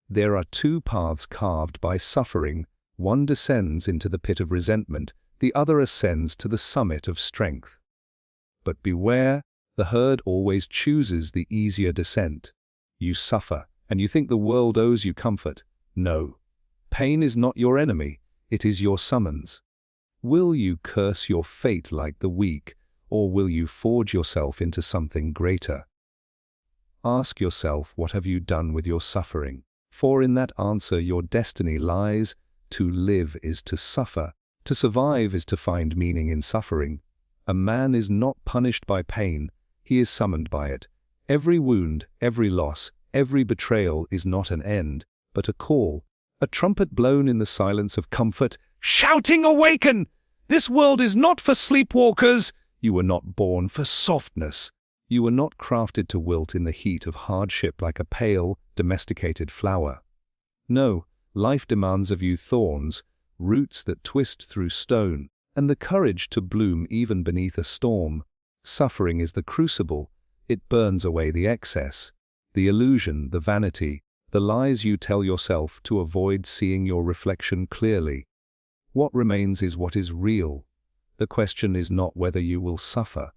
There are two paths carved by suffering. One descends into the pit of resentment, the other ascends to the summit of strength. But beware, the herd always chooses the easier descent. You suffer, and you think the world owes you comfort. No. Pain is not your enemy, it is your summons. Will you curse your fate like the weak, or will you forge yourself into something greater? Ask yourself, what have you done with your suffering? For in that answer your destiny lies. To live is to suffer. To survive is to find meaning in suffering. A man is not punished by pain, he is summoned by it. Every wound, every loss, every betrayal is not an end, but a call. A trumpet blown in the silence of comfort, shouting, "Awaken! This world is not for sleepwalkers! You were not born for softness. You were not crafted to wilt in the heat of hardship like a pale, domesticated flower. No, life demands of you thorns, roots that twist through stone, and the courage to bloom even beneath a storm. Suffering is the crucible. It burns away the excess, the illusion, the vanity, the lies you tell yourself to avoid seeing your reflection clearly. What remains is what is real. The question is not whether you will suffer.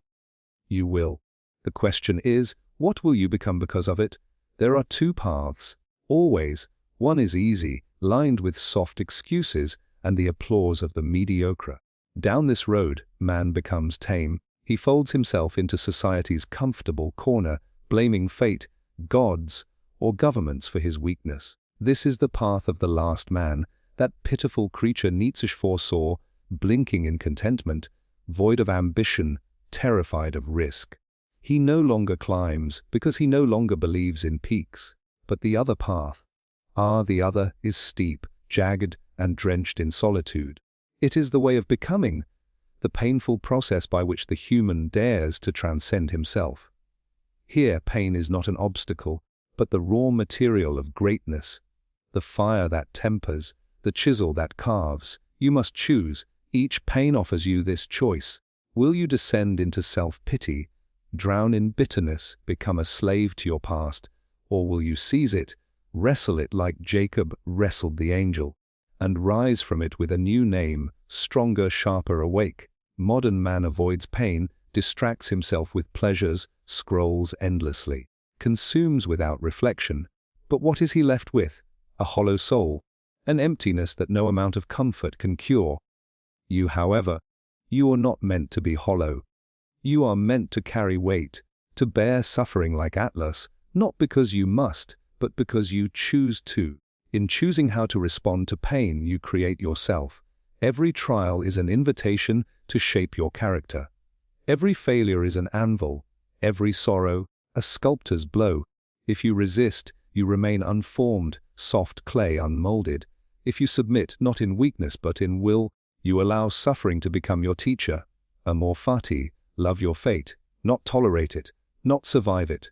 You will. The question is, what will you become because of it? There are two paths, always. One is easy, lined with soft excuses and the applause of the mediocre. Down this road, man becomes tame. He folds himself into society's comfortable corner, blaming fate, gods, or governments for his weakness. This is the path of the last man, that pitiful creature Nietzsche foresaw, blinking in contentment, void of ambition, terrified of risk. He no longer climbs because he no longer believes in peaks, but the other path. The other is steep, jagged, and drenched in solitude. It is the way of becoming, the painful process by which the human dares to transcend himself. Here pain is not an obstacle, but the raw material of greatness, the fire that tempers, the chisel that carves. You must choose. Each pain offers you this choice. Will you descend into self-pity, drown in bitterness, become a slave to your past, or will you seize it, wrestle it like Jacob wrestled the angel, and rise from it with a new name, stronger, sharper, awake? Modern man avoids pain, distracts himself with pleasures, scrolls endlessly, consumes without reflection. But what is he left with? A hollow soul, an emptiness that no amount of comfort can cure. You, however, you are not meant to be hollow. You are meant to carry weight, to bear suffering like Atlas, not because you must, but because you choose to. In choosing how to respond to pain, you create yourself. Every trial is an invitation to shape your character. Every failure is an anvil, every sorrow, a sculptor's blow. If you resist, you remain unformed, soft clay unmolded. If you submit, not in weakness but in will, you allow suffering to become your teacher. Amor, Fati, love your fate, not tolerate it, not survive it.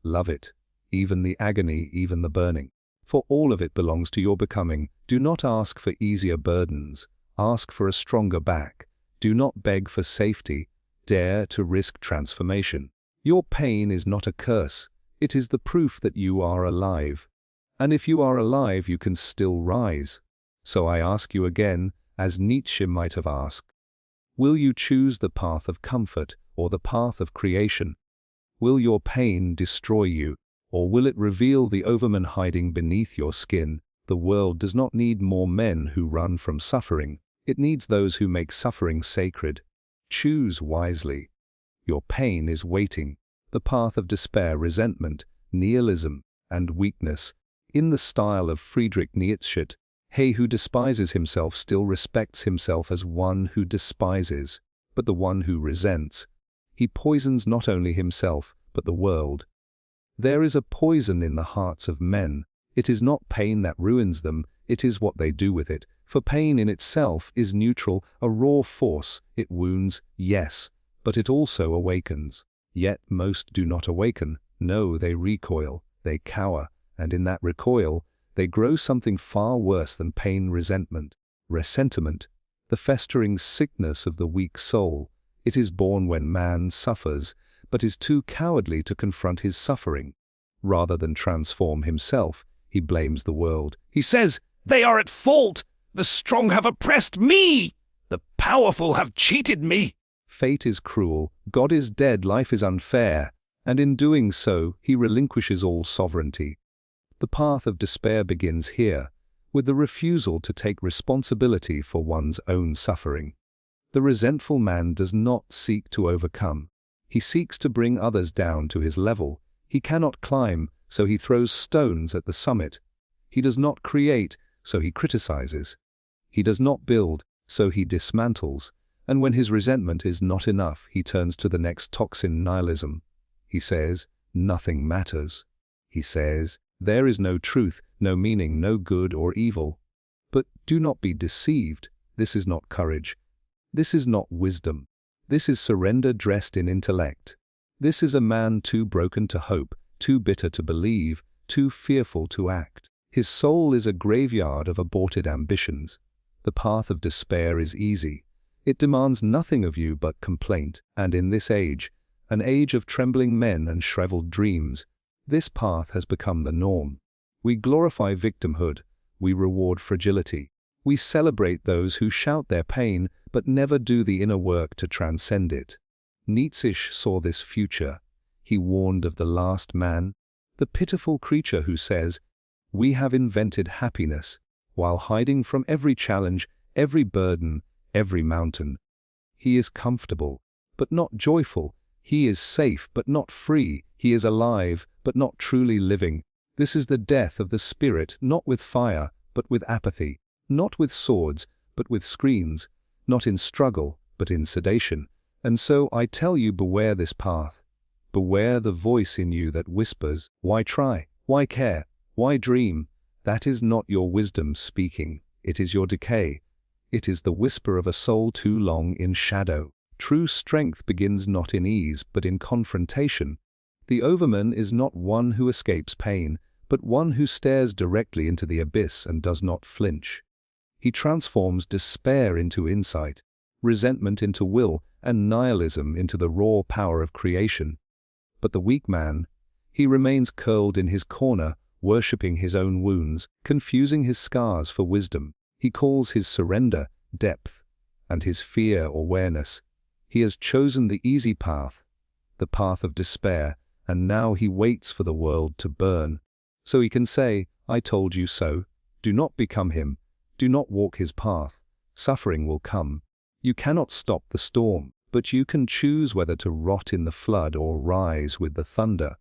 Love it, even the agony, even the burning. For all of it belongs to your becoming. Do not ask for easier burdens, ask for a stronger back. Do not beg for safety, dare to risk transformation. Your pain is not a curse, it is the proof that you are alive. And if you are alive, you can still rise. So I ask you again, as Nietzsche might have asked, will you choose the path of comfort or the path of creation? Will your pain destroy you, or will it reveal the Übermensch hiding beneath your skin? The world does not need more men who run from suffering. It needs those who make suffering sacred. Choose wisely. Your pain is waiting, the path of despair, resentment, nihilism, and weakness. In the style of Friedrich Nietzsche, he who despises himself still respects himself as one who despises, but the one who resents, he poisons not only himself, but the world. There is a poison in the hearts of men. It is not pain that ruins them, it is what they do with it. For pain in itself is neutral, a raw force. It wounds, yes, but it also awakens. Yet most do not awaken. No, they recoil, they cower, and in that recoil, they grow something far worse than pain, resentment. Ressentiment, the festering sickness of the weak soul. It is born when man suffers, but is too cowardly to confront his suffering. Rather than transform himself, He blames the world. He says, "They are at fault! The strong have oppressed me! The powerful have cheated me!" Fate is cruel, God is dead, life is unfair, and in doing so, he relinquishes all sovereignty. The path of despair begins here, with the refusal to take responsibility for one's own suffering. The resentful man does not seek to overcome. He seeks to bring others down to his level. He cannot climb, so he throws stones at the summit. He does not create, so he criticizes. He does not build, so he dismantles. And when his resentment is not enough, he turns to the next toxin, nihilism. He says, nothing matters. He says, there is no truth, no meaning, no good or evil. But do not be deceived. This is not courage. This is not wisdom. This is surrender dressed in intellect. This is a man too broken to hope, too bitter to believe, too fearful to act. His soul is a graveyard of aborted ambitions. The path of despair is easy. It demands nothing of you but complaint, and in this age, an age of trembling men and shriveled dreams, this path has become the norm. We glorify victimhood, we reward fragility. We celebrate those who shout their pain, but never do the inner work to transcend it. Nietzsche saw this future. He warned of the last man, the pitiful creature who says, "We have invented happiness," while hiding from every challenge, every burden, every mountain. He is comfortable, but not joyful. He is safe, but not free. He is alive, but not truly living. This is the death of the spirit, not with fire, but with apathy. Not with swords, but with screens. Not in struggle, but in sedation. And so I tell you, beware this path. Beware the voice in you that whispers, "Why try? Why care? Why dream?" That is not your wisdom speaking. It is your decay. It is the whisper of a soul too long in shadow. True strength begins not in ease, but in confrontation. The Overman is not one who escapes pain, but one who stares directly into the abyss and does not flinch. He transforms despair into insight, resentment into will, and nihilism into the raw power of creation. But the weak man, he remains curled in his corner, worshipping his own wounds, confusing his scars for wisdom. He calls his surrender depth, and his fear awareness. He has chosen the easy path, the path of despair, and now he waits for the world to burn. So he can say, "I told you so." Do not become him. Do not walk his path. Suffering will come. You cannot stop the storm, but you can choose whether to rot in the flood or rise with the thunder.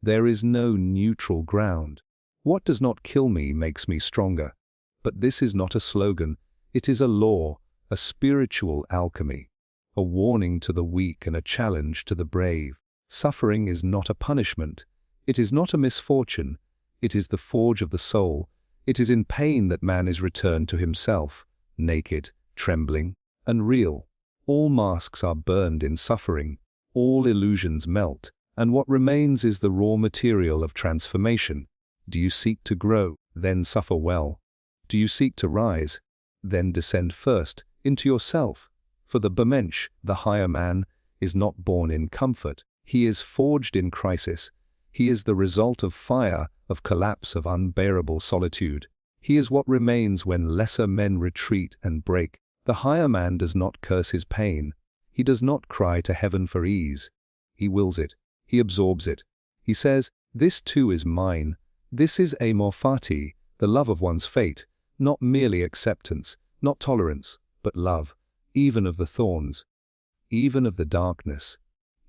There is no neutral ground. What does not kill me makes me stronger. But this is not a slogan. It is a law, a spiritual alchemy, a warning to the weak and a challenge to the brave. Suffering is not a punishment. It is not a misfortune. It is the forge of the soul. It is in pain that man is returned to himself, naked, trembling, and real. All masks are burned in suffering. All illusions melt, and what remains is the raw material of transformation. Do you seek to grow? Then suffer well. Do you seek to rise? Then descend first into yourself. For the Übermensch, the higher man, is not born in comfort. He is forged in crisis. He is the result of fire, of collapse, of unbearable solitude. He is what remains when lesser men retreat and break. The higher man does not curse his pain. He does not cry to heaven for ease. He wills it. He absorbs it. He says, "This too is mine." This is Amor, Fati, the love of one's fate, not merely acceptance, not tolerance, but love, even of the thorns, even of the darkness,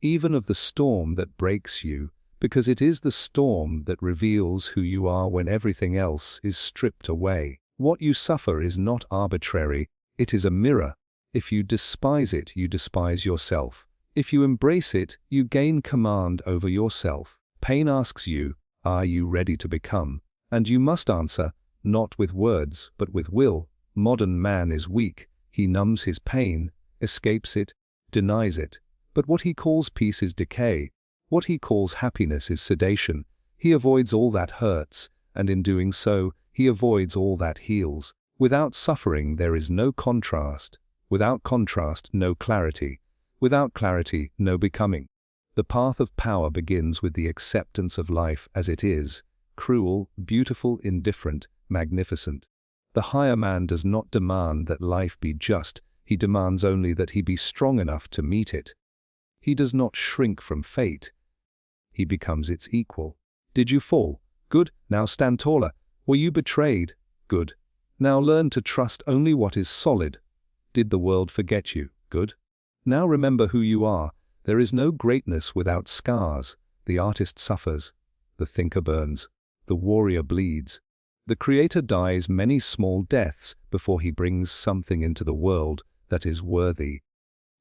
even of the storm that breaks you, because it is the storm that reveals who you are when everything else is stripped away. What you suffer is not arbitrary, it is a mirror. If you despise it, you despise yourself. If you embrace it, you gain command over yourself. Pain asks you, are you ready to become? And you must answer, not with words, but with will. Modern man is weak. He numbs his pain, escapes it, denies it. But what he calls peace is decay. What he calls happiness is sedation. He avoids all that hurts, and in doing so, he avoids all that heals. Without suffering there is no contrast. Without contrast, no clarity. Without clarity, no becoming. The path of power begins with the acceptance of life as it is, cruel, beautiful, indifferent, magnificent. The higher man does not demand that life be just, he demands only that he be strong enough to meet it. He does not shrink from fate. He becomes its equal. Did you fall? Good, now stand taller. Were you betrayed? Good. Now learn to trust only what is solid. Did the world forget you? Good. Now remember who you are. There is no greatness without scars. The artist suffers. The thinker burns. The warrior bleeds. The creator dies many small deaths before he brings something into the world that is worthy.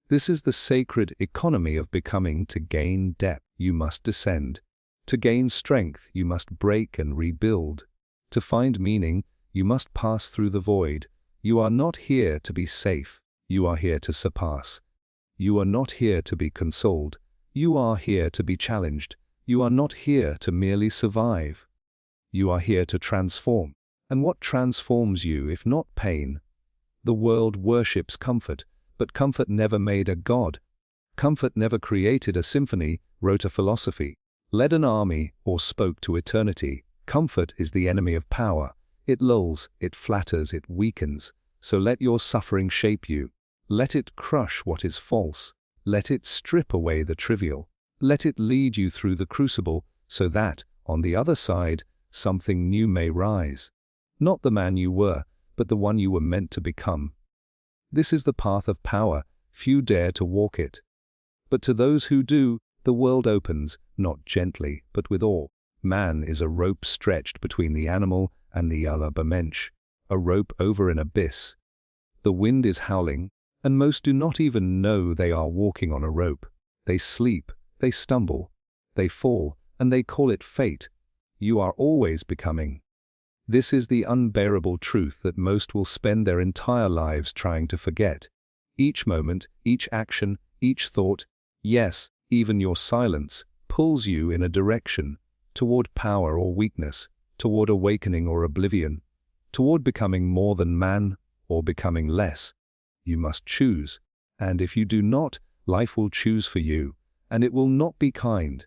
This is the sacred economy of becoming. To gain depth, you must descend. To gain strength, you must break and rebuild. To find meaning, you must pass through the void. You are not here to be safe. You are here to surpass. You are not here to be consoled. You are here to be challenged. You are not here to merely survive. You are here to transform. And what transforms you if not pain? The world worships comfort, but comfort never made a god. Comfort never created a symphony, wrote a philosophy, led an army, or spoke to eternity. Comfort is the enemy of power. It lulls, it flatters, it weakens. So let your suffering shape you. Let it crush what is false. Let it strip away the trivial. Let it lead you through the crucible, so that, on the other side, something new may rise. Not the man you were, but the one you were meant to become. This is the path of power. Few dare to walk it. But to those who do, the world opens, not gently, but with awe. Man is a rope stretched between the animal and the Übermensch, a rope over an abyss. The wind is howling, and most do not even know they are walking on a rope. They sleep, they stumble, they fall, and they call it fate. You are always becoming. This is the unbearable truth that most will spend their entire lives trying to forget. Each moment, each action, each thought, yes, even your silence, pulls you in a direction, toward power or weakness, toward awakening or oblivion, toward becoming more than man or becoming less. You must choose, and if you do not, life will choose for you, and it will not be kind.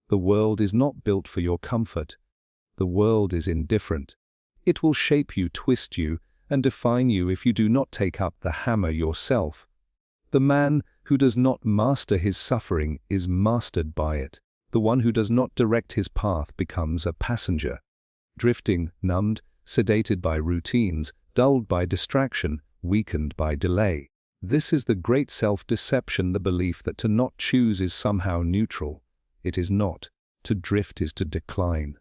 The world is not built for your comfort. The world is indifferent. It will shape you, twist you, and define you if you do not take up the hammer yourself. The man who does not master his suffering is mastered by it. The one who does not direct his path becomes a passenger. Drifting, numbed, sedated by routines, dulled by distraction, weakened by delay. This is the great self-deception, the belief that to not choose is somehow neutral. It is not. To drift is to decline.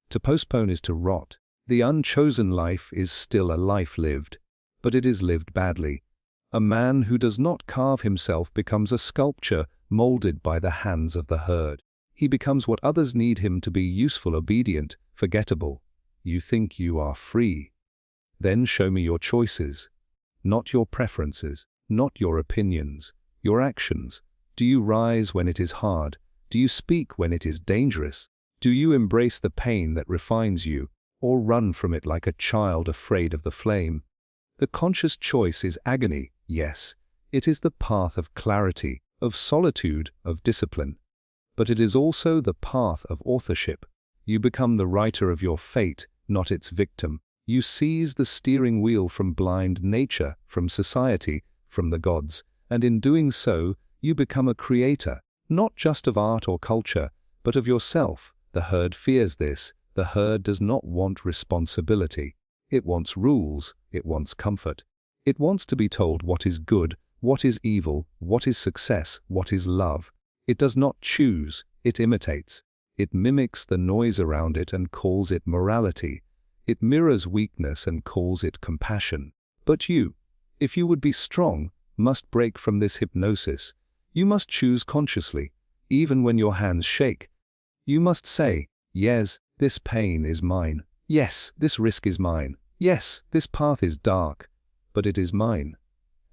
To postpone is to rot. The unchosen life is still a life lived, but it is lived badly. A man who does not carve himself becomes a sculpture molded by the hands of the herd. He becomes what others need him to be: useful, obedient, forgettable. You think you are free. Then show me your choices. Not your preferences, not your opinions, your actions. Do you rise when it is hard? Do you speak when it is dangerous? Do you embrace the pain that refines you, or run from it like a child afraid of the flame? The conscious choice is agony, yes. It is the path of clarity, of solitude, of discipline. But it is also the path of authorship. You become the writer of your fate, not its victim. You seize the steering wheel from blind nature, from society, from the gods, and in doing so, you become a creator, not just of art or culture, but of yourself. The herd fears this. The herd does not want responsibility. It wants rules. It wants comfort. It wants to be told what is good, what is evil, what is success, what is love. It does not choose. It imitates. It mimics the noise around it and calls it morality. It mirrors weakness and calls it compassion. But you, if you would be strong, must break from this hypnosis. You must choose consciously, even when your hands shake. You must say, yes, this pain is mine. Yes, this risk is mine. Yes, this path is dark, but it is mine.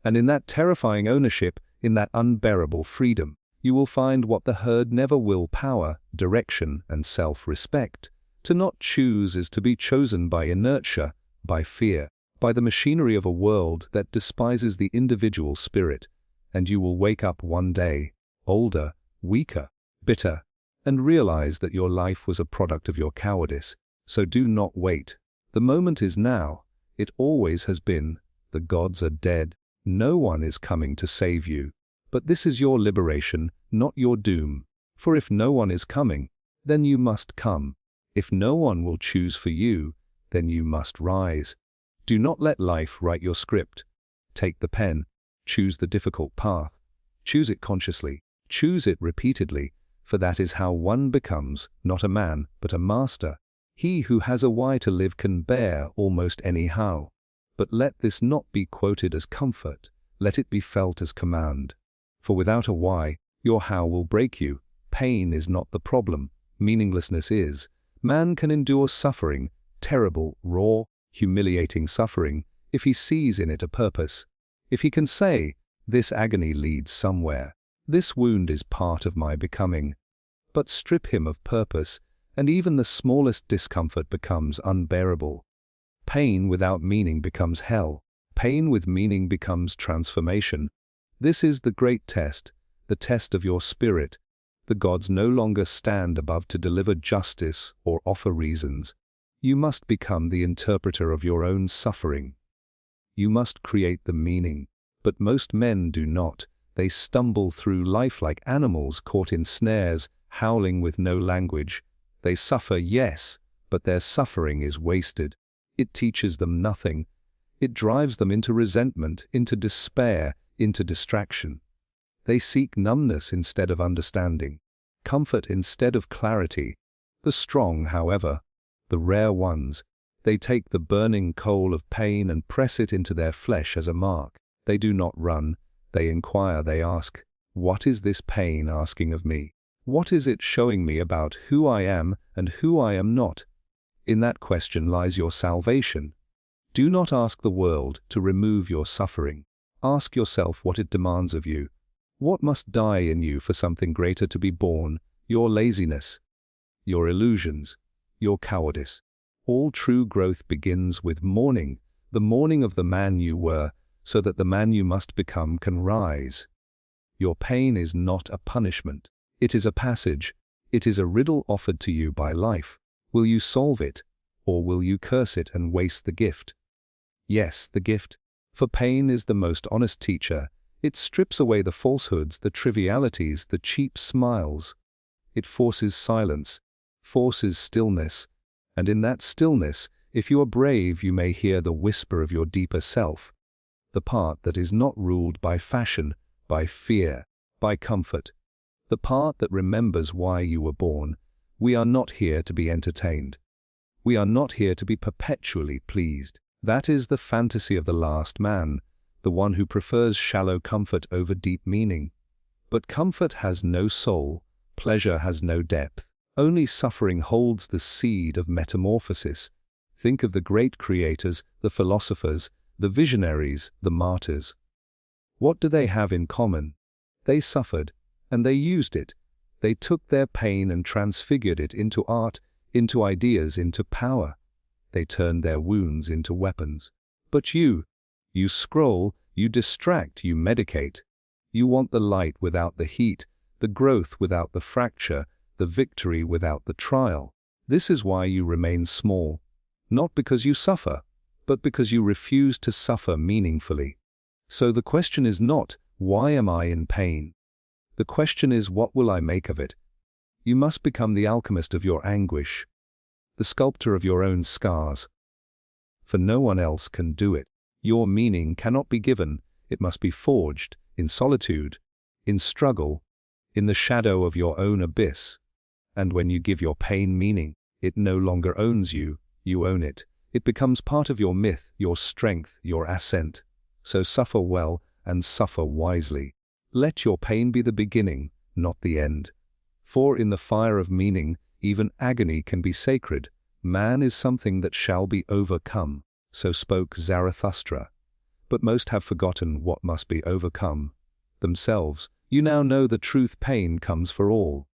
And in that terrifying ownership, in that unbearable freedom, you will find what the herd never will: power, direction, and self-respect. To not choose is to be chosen by inertia, by fear, by the machinery of a world that despises the individual spirit, and you will wake up one day, older, weaker, bitter, and realize that your life was a product of your cowardice. So do not wait. The moment is now. It always has been. The gods are dead. No one is coming to save you. But this is your liberation, not your doom. For if no one is coming, then you must come. If no one will choose for you, then you must rise. Do not let life write your script. Take the pen. Choose the difficult path. Choose it consciously. Choose it repeatedly, for that is how one becomes, not a man, but a master. He who has a why to live can bear almost any how. But let this not be quoted as comfort, let it be felt as command. For without a why, your how will break you. Pain is not the problem, meaninglessness is. Man can endure suffering, terrible, raw, humiliating suffering, if he sees in it a purpose. If he can say, this agony leads somewhere, this wound is part of my becoming. But strip him of purpose, and even the smallest discomfort becomes unbearable. Pain without meaning becomes hell. Pain with meaning becomes transformation. This is the great test, the test of your spirit. The gods no longer stand above to deliver justice or offer reasons. You must become the interpreter of your own suffering. You must create the meaning. But most men do not. They stumble through life like animals caught in snares, howling with no language. They suffer, yes, but their suffering is wasted. It teaches them nothing. It drives them into resentment, into despair, into distraction. They seek numbness instead of understanding, comfort instead of clarity. The strong, however, the rare ones, they take the burning coal of pain and press it into their flesh as a mark. They do not run, they inquire, they ask, what is this pain asking of me? What is it showing me about who I am and who I am not? In that question lies your salvation. Do not ask the world to remove your suffering. Ask yourself what it demands of you. What must die in you for something greater to be born? Your laziness, your illusions, your cowardice. All true growth begins with mourning, the mourning of the man you were, so that the man you must become can rise. Your pain is not a punishment. It is a passage. It is a riddle offered to you by life. Will you solve it, or will you curse it and waste the gift? Yes, the gift. For pain is the most honest teacher. It strips away the falsehoods, the trivialities, the cheap smiles. It forces silence, forces stillness, and in that stillness, if you are brave, you may hear the whisper of your deeper self, the part that is not ruled by fashion, by fear, by comfort, the part that remembers why you were born. We are not here to be entertained. We are not here to be perpetually pleased. That is the fantasy of the last man, the one who prefers shallow comfort over deep meaning. But comfort has no soul, pleasure has no depth. Only suffering holds the seed of metamorphosis. Think of the great creators, the philosophers, the visionaries, the martyrs. What do they have in common? They suffered, and they used it. They took their pain and transfigured it into art, into ideas, into power. They turned their wounds into weapons. But you scroll, you distract, you medicate. You want the light without the heat, the growth without the fracture, the victory without the trial. This is why you remain small. Not because you suffer, but because you refuse to suffer meaningfully. So the question is not, why am I in pain? The question is, what will I make of it? You must become the alchemist of your anguish, the sculptor of your own scars. For no one else can do it. Your meaning cannot be given, it must be forged, in solitude, in struggle, in the shadow of your own abyss. And when you give your pain meaning, it no longer owns you, you own it. It becomes part of your myth, your strength, your ascent. So suffer well and suffer wisely. Let your pain be the beginning, not the end. For in the fire of meaning, even agony can be sacred. Man is something that shall be overcome. So spoke Zarathustra. But most have forgotten what must be overcome. Themselves. You now know the truth. Pain comes for all.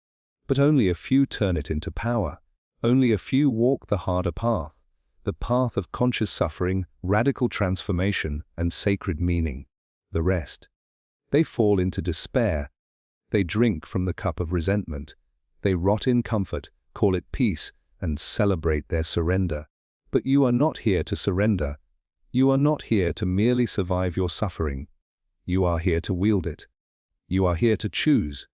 But only a few turn it into power. Only a few walk the harder path. The path of conscious suffering, radical transformation, and sacred meaning. The rest. They fall into despair. They drink from the cup of resentment. They rot in comfort, call it peace, and celebrate their surrender. But you are not here to surrender. You are not here to merely survive your suffering. You are here to wield it. You are here to choose.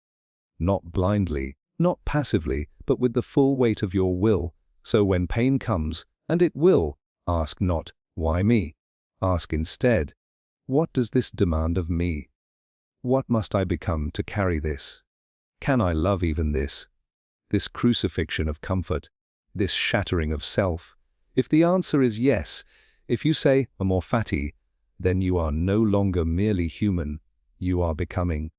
Not blindly, not passively, but with the full weight of your will. So when pain comes, and it will, ask not, why me? Ask instead, what does this demand of me? What must I become to carry this? Can I love even this? This crucifixion of comfort, this shattering of self? If the answer is yes, if you say, Amor Fati, then you are no longer merely human, you are becoming.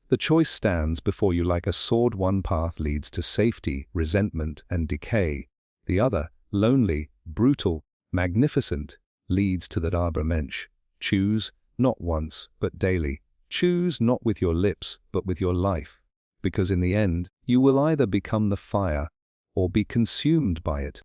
The choice stands before you like a sword. One path leads to safety, resentment, and decay. The other, lonely, brutal, magnificent, leads to that Übermensch. Choose, not once, but daily. Choose not with your lips, but with your life. Because in the end, you will either become the fire, or be consumed by it.